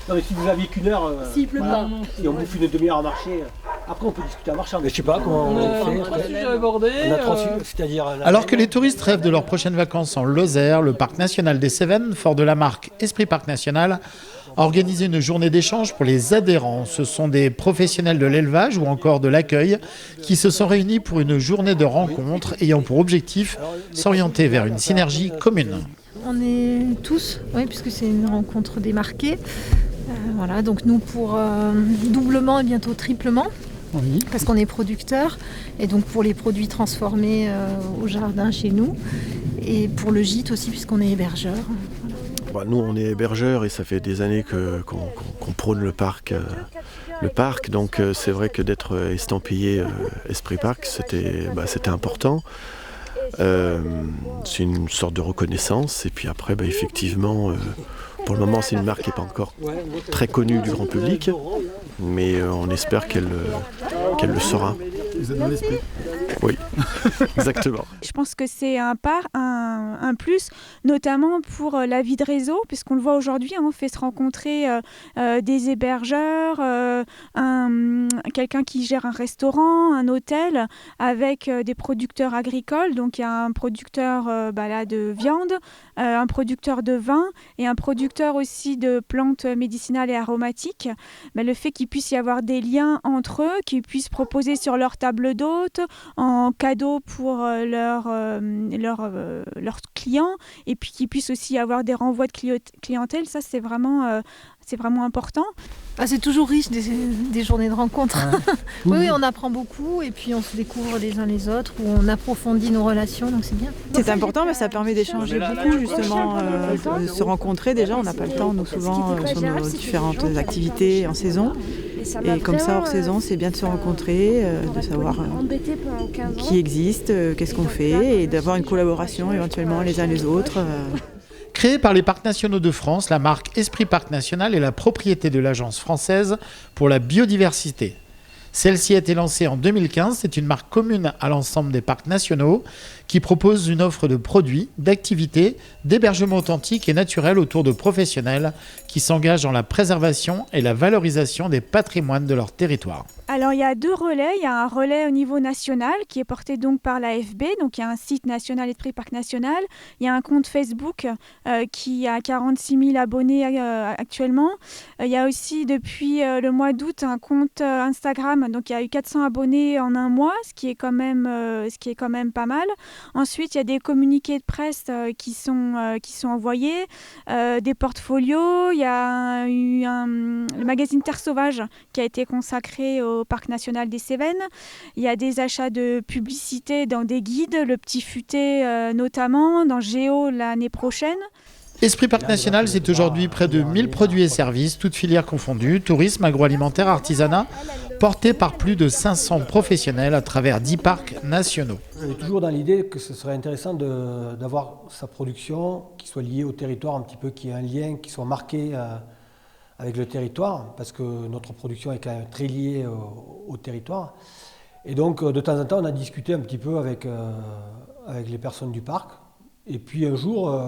Non mais si vous aviez qu'une heure, S'il pleut pas. si on bouffe une demi-heure à marcher, après on peut discuter en marchant. Mais je sais pas comment On on fait. a trois sujets abordés. C'est-à-dire. Alors que les touristes rêvent de leurs prochaines vacances en Lozère, le parc national des Cévennes, fort de la marque Esprit Parc National, a organisé une journée d'échange pour les adhérents. Ce sont des professionnels de l'élevage ou encore de l'accueil qui se sont réunis pour une journée de rencontres ayant pour objectif s'orienter vers une synergie commune. On est tous, oui, puisque c'est une rencontre démarquée. Voilà, donc nous pour doublement et bientôt triplement, parce qu'on est producteurs, et donc pour les produits transformés au jardin chez nous, et pour le gîte aussi, puisqu'on est hébergeurs. Nous, on est hébergeurs et ça fait des années qu'on prône le parc. Donc c'est vrai que d'être estampillé Esprit Parc, c'était important. C'est une sorte de reconnaissance. Et puis après, effectivement, pour le moment, c'est une marque qui n'est pas encore très connue du grand public, mais on espère qu'elle le sera. Vous êtes dans l'esprit. Oui, exactement. Je pense que c'est un plus, notamment pour la vie de réseau, puisqu'on le voit aujourd'hui, on fait se rencontrer des hébergeurs, quelqu'un qui gère un restaurant, un hôtel, avec des producteurs agricoles. Donc il y a un producteur de viande, un producteur de vin et un producteur aussi de plantes médicinales et aromatiques. Le fait qu'il puisse y avoir des liens entre eux, qu'ils puissent proposer sur leur table d'hôte, en cadeau pour leurs clients, et puis qu'ils puissent aussi avoir des renvois de clientèle, ça c'est vraiment important. C'est toujours riche des journées de rencontres. Oui, on apprend beaucoup et puis on se découvre les uns les autres, où on approfondit nos relations, donc c'est bien. C'est important, ça permet d'échanger beaucoup justement, de se rencontrer. Déjà, on n'a pas le temps, nous souvent, sur nos différentes activités en saison. Et comme ça, hors saison, c'est bien de se rencontrer, de savoir qui existe, qu'est-ce qu'on fait, et d'avoir une collaboration éventuellement les uns les autres. Créée par les Parcs nationaux de France, la marque Esprit Parc National est la propriété de l'Agence française pour la biodiversité. Celle-ci a été lancée en 2015. C'est une marque commune à l'ensemble des parcs nationaux qui propose une offre de produits, d'activités, d'hébergement authentique et naturel autour de professionnels qui s'engagent dans la préservation et la valorisation des patrimoines de leur territoire. Alors il y a 2 relais. Il y a un relais au niveau national qui est porté donc par l'AFB, donc il y a un site national Esprit Parc National. Il y a un compte Facebook qui a 46 000 abonnés actuellement. Il y a aussi depuis le mois d'août un compte Instagram, donc il y a eu 400 abonnés en un mois, ce qui est quand même pas mal. Ensuite il y a des communiqués de presse qui sont envoyés, des portfolios. Il y a eu le magazine Terre Sauvage qui a été consacré au Parc national des Cévennes. Il y a des achats de publicité dans des guides, le Petit Futé notamment, dans Géo l'année prochaine. Esprit Parc National, c'est aujourd'hui près de 1000 produits et services, toutes filières confondues, tourisme, agroalimentaire, artisanat, portés par plus de 500 professionnels à travers 10 parcs nationaux. On est toujours dans l'idée que ce serait intéressant d'avoir sa production qui soit liée au territoire un petit peu, qui ait un lien, qui soit marqué avec le territoire, parce que notre production est quand même très liée au territoire. Et donc, de temps en temps, on a discuté un petit peu avec les personnes du parc. Et puis un jour,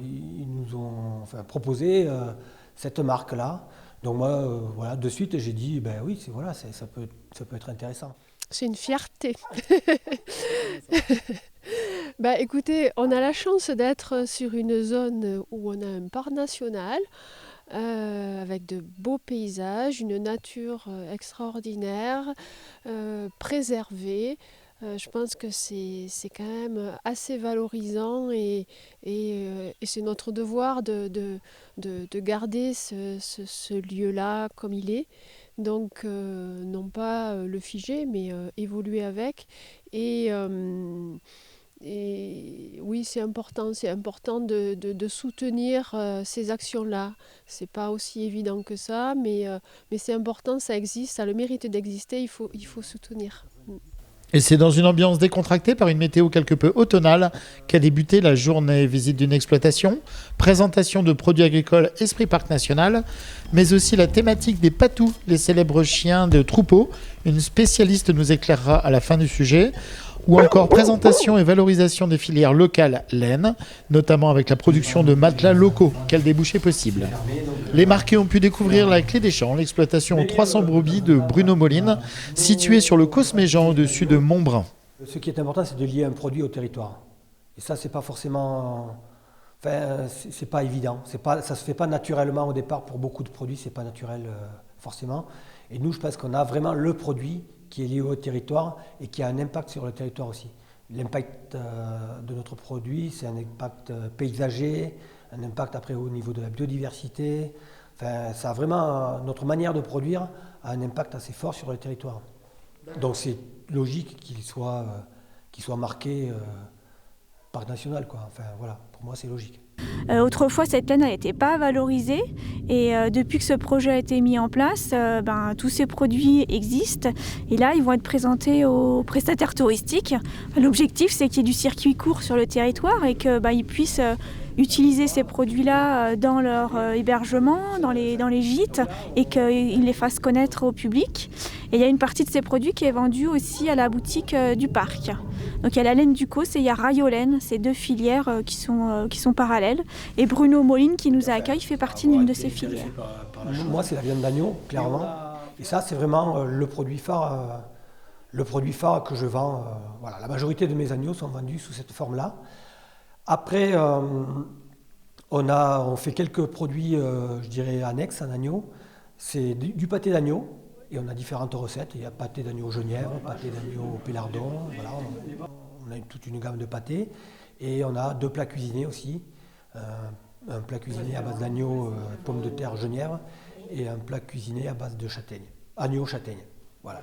ils nous ont proposé cette marque-là. Donc moi, de suite, j'ai dit, oui, ça peut être intéressant. C'est une fierté. Écoutez, on a la chance d'être sur une zone où on a un parc national, avec de beaux paysages, une nature extraordinaire, préservée. Je pense que c'est quand même assez valorisant et c'est notre devoir de garder ce lieu-là comme il est. Donc non pas le figer, mais évoluer avec. Et oui, c'est important de soutenir ces actions-là. C'est pas aussi évident que ça, mais c'est important, ça existe, ça a le mérite d'exister, il faut soutenir. Et c'est dans une ambiance décontractée par une météo quelque peu automnale qu'a débuté la journée. Visite d'une exploitation, présentation de produits agricoles Esprit Parc National, mais aussi la thématique des patous, les célèbres chiens de troupeau. Une spécialiste nous éclairera à la fin du sujet. Ou encore présentation et valorisation des filières locales laine, notamment avec la production de matelas locaux. Quel débouché possible. Les marqués ont pu découvrir la clé des champs, l'exploitation aux 300 brebis de Bruno Moline, située sur le Cosméjean au-dessus de Montbrun. Ce qui est important, c'est de lier un produit au territoire. Et ça, c'est pas forcément... Enfin, c'est pas évident. Ça se fait pas naturellement au départ pour beaucoup de produits, c'est pas naturel forcément. Et nous, je pense qu'on a vraiment le produit qui est lié au territoire et qui a un impact sur le territoire aussi. L'impact de notre produit, c'est un impact paysager, un impact après au niveau de la biodiversité. Enfin, ça a vraiment, notre manière de produire a un impact assez fort sur le territoire. Donc c'est logique qu'il soit marqué parc national, quoi. Enfin voilà, pour moi c'est logique. Autrefois, cette laine n'était pas valorisée et depuis que ce projet a été mis en place, tous ces produits existent et là, ils vont être présentés aux prestataires touristiques. L'objectif, c'est qu'il y ait du circuit court sur le territoire et qu'ils puissent utiliser ces produits-là dans leur hébergement, dans les gîtes et qu'ils les fassent connaître au public. Et il y a une partie de ces produits qui est vendue aussi à la boutique du parc. Donc il y a la laine du Causse et il y a Rayolaine, ces deux filières qui sont parallèles. Et Bruno Moline qui nous accueille fait partie d'une de ces filières. Moi c'est la viande d'agneau, clairement. Et ça c'est vraiment le produit phare que je vends. Voilà. La majorité de mes agneaux sont vendus sous cette forme-là. Après, on fait quelques produits, je dirais, annexes en agneau. C'est du pâté d'agneau. Et on a différentes recettes. Il y a pâté d'agneau genièvre, pâté d'agneau pélardon. Voilà, on a toute une gamme de pâtés. Et on a 2 plats cuisinés aussi. Un plat cuisiné à base d'agneau, pommes de terre, genièvre. Et un plat cuisiné à base de châtaigne. Agneau châtaigne. Voilà.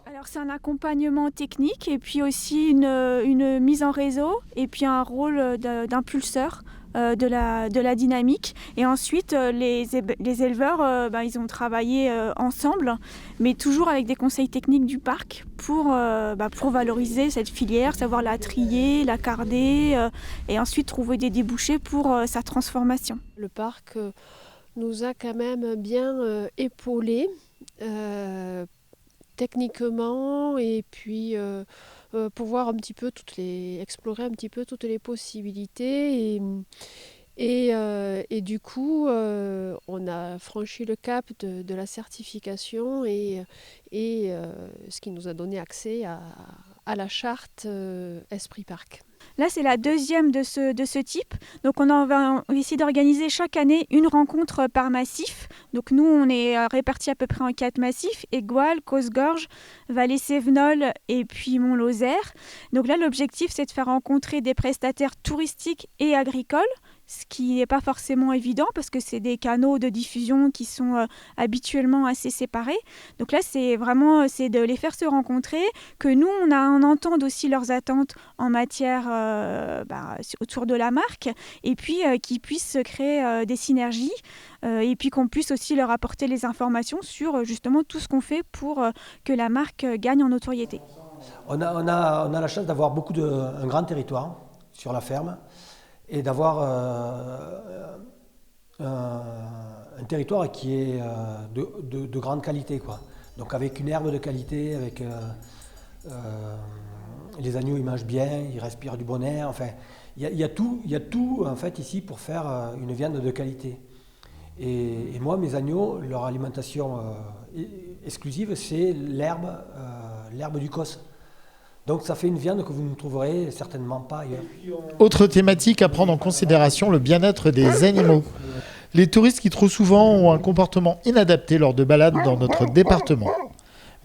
Alors c'est un accompagnement technique et puis aussi une mise en réseau et puis un rôle d'impulseur de la dynamique. Et ensuite, les éleveurs, ils ont travaillé ensemble, mais toujours avec des conseils techniques du parc pour valoriser cette filière, savoir la trier, la carder et ensuite trouver des débouchés pour sa transformation. Le parc nous a quand même bien épaulés techniquement et puis pouvoir explorer un petit peu toutes les possibilités et du coup on a franchi le cap de la certification et ce qui nous a donné accès à la charte Esprit Parc. Là, c'est la deuxième de ce type. Donc, on va essayer d'organiser chaque année une rencontre par massif. Donc, nous, on est répartis à peu près en 4 massifs, Égual, Causse-Gorge, Vallée-Sévenol et puis Mont-Lozère. Donc là, l'objectif, c'est de faire rencontrer des prestataires touristiques et agricoles, ce qui n'est pas forcément évident parce que c'est des canaux de diffusion qui sont habituellement assez séparés. Donc là, c'est de les faire se rencontrer, que nous, on entende aussi leurs attentes en matière autour de la marque et puis qu'ils puissent créer des synergies et puis qu'on puisse aussi leur apporter les informations sur justement tout ce qu'on fait pour que la marque gagne en notoriété. On a la chance d'avoir un grand territoire sur la ferme et d'avoir un territoire qui est de grande qualité, quoi. Donc avec une herbe de qualité, avec les agneaux ils mangent bien, ils respirent du bon air, enfin il y a tout en fait ici pour faire une viande de qualité. Et moi mes agneaux, leur alimentation exclusive c'est l'herbe du Causse. Donc ça fait une viande que vous ne trouverez certainement pas ailleurs. Autre thématique à prendre en considération, le bien-être des animaux. Les touristes qui trop souvent ont un comportement inadapté lors de balades dans notre département.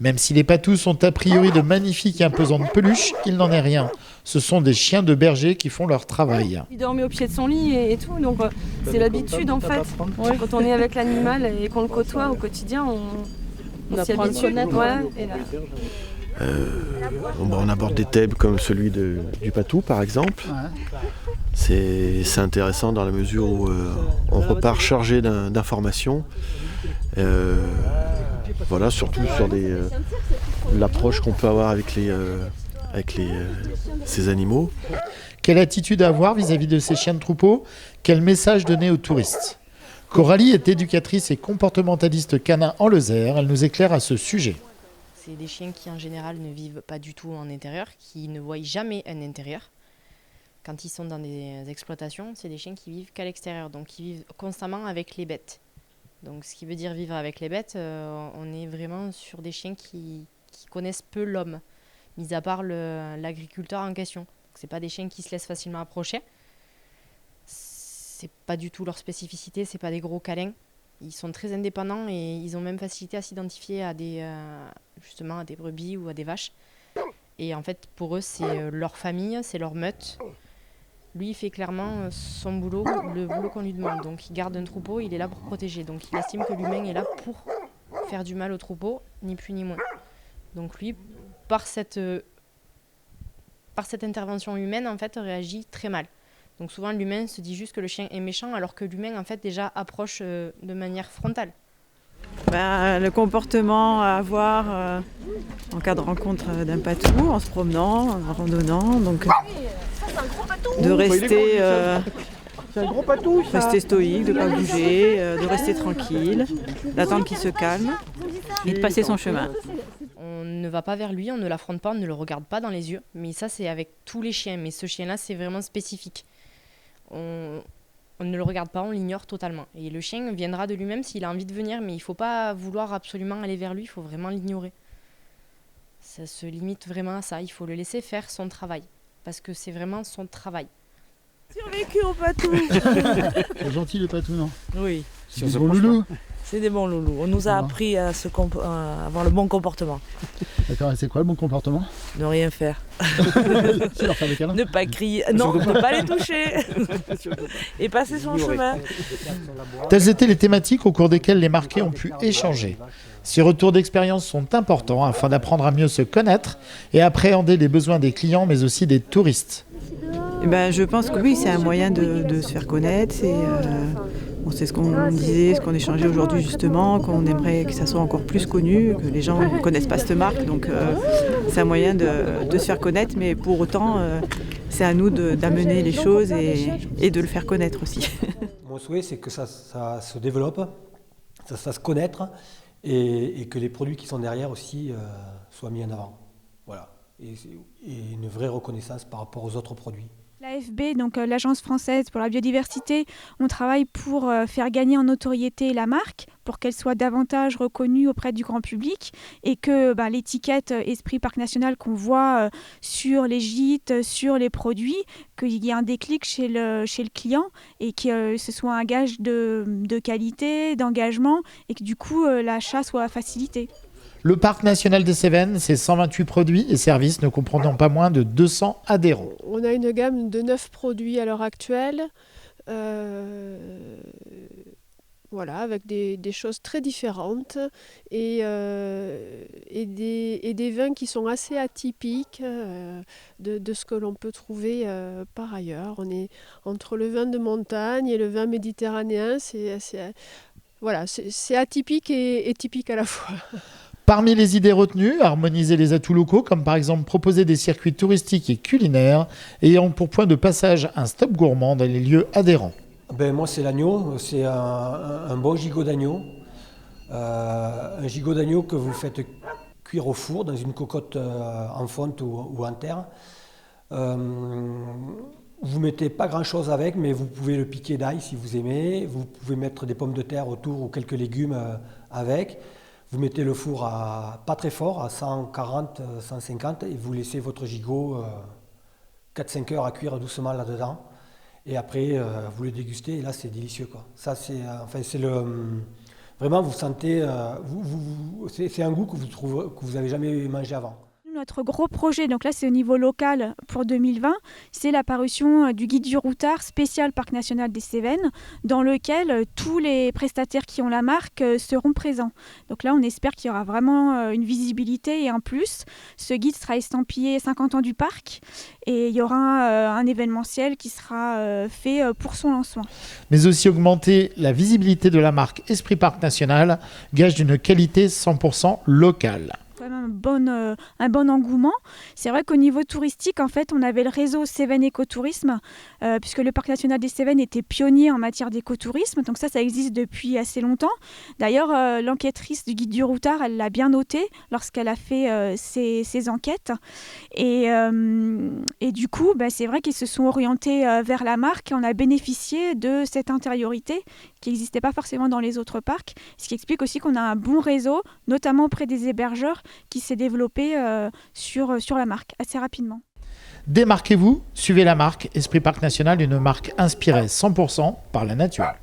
Même si les patous sont a priori de magnifiques et imposantes peluches, il n'en est rien. Ce sont des chiens de berger qui font leur travail. Il dormait au pied de son lit et tout, donc c'est l'habitude en fait. Ouais, quand on est avec l'animal et qu'on le côtoie au quotidien, on s'y habitue. On aborde des thèmes comme celui du patou par exemple. C'est intéressant dans la mesure où on repart chargé d'informations. Voilà, surtout sur l'approche qu'on peut avoir avec ces animaux. Quelle attitude avoir vis-à-vis de ces chiens de troupeau? Quel message donner aux touristes? Coralie est éducatrice et comportementaliste canin en Lozère. Elle nous éclaire à ce sujet. c'est des chiens qui en général ne vivent pas du tout en intérieur, qui ne voient jamais un intérieur. Quand ils sont dans des exploitations, c'est des chiens qui vivent qu'à l'extérieur, donc ils vivent constamment avec les bêtes. Donc ce qui veut dire vivre avec les bêtes, on est vraiment sur des chiens qui connaissent peu l'homme, mis à part l'agriculteur en question. Ce n'est pas des chiens qui se laissent facilement approcher. C'est pas du tout leur spécificité, c'est pas des gros câlins. Ils sont très indépendants et ils ont même facilité à s'identifier à justement à des brebis ou à des vaches. Et en fait, pour eux, c'est leur famille, c'est leur meute. Lui, il fait clairement son boulot, le boulot qu'on lui demande. Donc, il garde un troupeau, il est là pour protéger. Donc, il estime que l'humain est là pour faire du mal au troupeau, ni plus ni moins. Donc, lui, par cette intervention humaine, en fait, réagit très mal. Donc, souvent, l'humain se dit juste que le chien est méchant, alors que l'humain, en fait, déjà approche de manière frontale. Le comportement à avoir en cas de rencontre d'un patou, en se promenant, en randonnant, donc de rester, rester stoïque, de ne pas bouger, de rester tranquille, d'attendre qu'il se calme et de passer son chemin. On ne va pas vers lui, on ne l'affronte pas, on ne le regarde pas dans les yeux, mais ça c'est avec tous les chiens, mais ce chien-là c'est vraiment spécifique. On ne le regarde pas, on l'ignore totalement. Et le chien viendra de lui-même s'il a envie de venir, mais il ne faut pas vouloir absolument aller vers lui, il faut vraiment l'ignorer. Ça se limite vraiment à ça, il faut le laisser faire son travail, parce que c'est vraiment son travail. Survécu au patou. C'est gentil le patou, non? Oui. C'est des bons loulous. C'est des bons loulous. On nous a appris à avoir le bon comportement. D'accord, et c'est quoi le bon comportement? Ne rien faire. Tu leur fais des câlins? Ne pas crier, non, ne pas les toucher. Et passer son chemin. Telles étaient les thématiques au cours desquelles les marqués ont pu échanger. Ces retours d'expérience sont importants afin d'apprendre à mieux se connaître et appréhender les besoins des clients mais aussi des touristes. Je pense que oui, c'est un moyen de se faire connaître. C'est ce qu'on disait, ce qu'on échangeait aujourd'hui justement, qu'on aimerait que ça soit encore plus connu, que les gens ne connaissent pas cette marque. Donc c'est un moyen de se faire connaître, mais pour autant, c'est à nous d'amener les choses et de le faire connaître aussi. Mon souhait, c'est que ça se développe, ça se fasse connaître et que les produits qui sont derrière aussi soient mis en avant. Voilà. Et une vraie reconnaissance par rapport aux autres produits. L'AFB, donc l'Agence française pour la biodiversité, on travaille pour faire gagner en notoriété la marque, pour qu'elle soit davantage reconnue auprès du grand public et que l'étiquette Esprit Parc National qu'on voit sur les gîtes, sur les produits, qu'il y ait un déclic chez le client et que ce soit un gage de qualité, d'engagement et que du coup l'achat soit facilité. Le Parc national des Cévennes, c'est 128 produits et services ne comprenant pas moins de 200 adhérents. On a une gamme de 9 produits à l'heure actuelle, avec des choses très différentes et des vins qui sont assez atypiques de ce que l'on peut trouver par ailleurs. On est entre le vin de montagne et le vin méditerranéen, c'est atypique et typique à la fois. Parmi les idées retenues, harmoniser les atouts locaux, comme par exemple proposer des circuits touristiques et culinaires, ayant pour point de passage un stop gourmand dans les lieux adhérents. Moi, c'est l'agneau, c'est un bon gigot d'agneau. Un gigot d'agneau que vous faites cuire au four dans une cocotte en fonte ou en terre. Vous mettez pas grand-chose avec, mais vous pouvez le piquer d'ail si vous aimez. Vous pouvez mettre des pommes de terre autour ou quelques légumes avec. Vous mettez le four pas très fort, à 140, 150, et vous laissez votre gigot 4-5 heures à cuire doucement là-dedans. Et après, vous le dégustez, et là, c'est délicieux, quoi. Ça, vraiment, vous sentez... c'est un goût que vous n'avez jamais mangé avant. Notre gros projet, donc là c'est au niveau local pour 2020, c'est la parution du guide du routard spécial Parc national des Cévennes, dans lequel tous les prestataires qui ont la marque seront présents. Donc là on espère qu'il y aura vraiment une visibilité et en plus, ce guide sera estampillé 50 ans du parc et il y aura un événementiel qui sera fait pour son lancement. Mais aussi augmenter la visibilité de la marque Esprit Parc National, gage d'une qualité 100% locale. quand même un bon engouement. C'est vrai qu'au niveau touristique, en fait, on avait le réseau Cévennes Écotourisme, puisque le Parc national des Cévennes était pionnier en matière d'écotourisme. Donc ça existe depuis assez longtemps. D'ailleurs, l'enquêtrice du Guide du Routard, elle l'a bien noté lorsqu'elle a fait ses enquêtes. Et du coup, c'est vrai qu'ils se sont orientés vers la marque et on a bénéficié de cette intériorité qui n'existait pas forcément dans les autres parcs, ce qui explique aussi qu'on a un bon réseau, notamment auprès des hébergeurs, qui s'est développé sur la marque assez rapidement. Démarquez-vous, suivez la marque Esprit Parc National, une marque inspirée 100% par la nature.